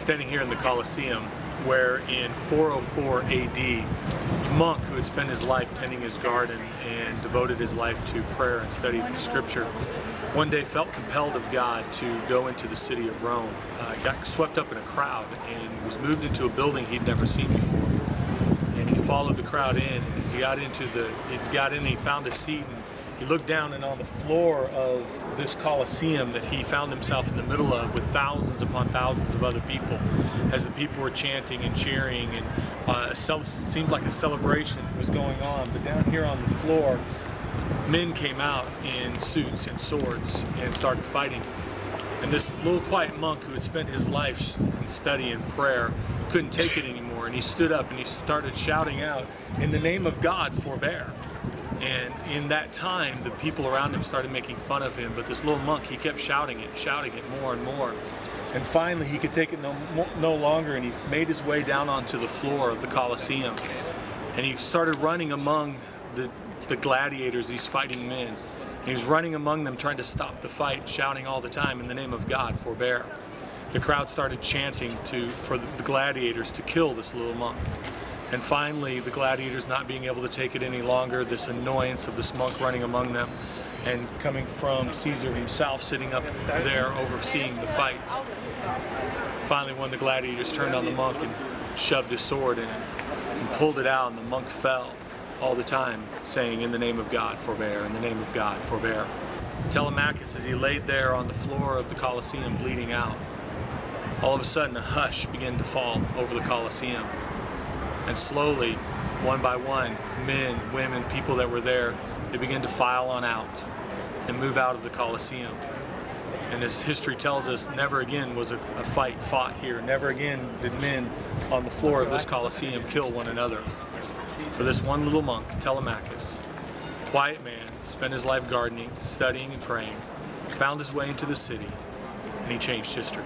standing here in the Colosseum, where in 404 AD, a monk who had spent his life tending his garden and devoted his life to prayer and study of the scripture, one day felt compelled of God to go into the city of Rome. Got swept up in a crowd and was moved into a building he'd never seen before. And he followed the crowd in, and as he got in, he found a seat, and he looked down, and on the floor of this Colosseum that he found himself in the middle of, with thousands upon thousands of other people, as the people were chanting and cheering, and seemed like a celebration was going on. But down here on the floor, men came out in suits and swords and started fighting. And this little quiet monk who had spent his life in study and prayer couldn't take it anymore, and he stood up and he started shouting out, "In the name of God, forbear." And in that time, the people around him started making fun of him, but this little monk, he kept shouting it more and more. And finally, he could take it no longer, and he made his way down onto the floor of the Colosseum. And he started running among the gladiators, these fighting men. He was running among them, trying to stop the fight, shouting all the time, "In the name of God, forbear." The crowd started chanting for the gladiators to kill this little monk. And finally, the gladiators, not being able to take it any longer, this annoyance of this monk running among them, and coming from Caesar himself sitting up there overseeing the fights. Finally, one of the gladiators turned on the monk and shoved his sword in it and pulled it out, and the monk fell, all the time saying, "In the name of God, forbear, in the name of God, forbear." Telemachus, as he laid there on the floor of the Colosseum bleeding out, all of a sudden a hush began to fall over the Colosseum. And slowly, one by one, men, women, people that were there, they began to file on out and move out of the Colosseum. And as history tells us, never again was a fight fought here. Never again did men on the floor of this Colosseum kill one another. For this one little monk, Telemachus, quiet man, spent his life gardening, studying and praying, found his way into the city, and he changed history.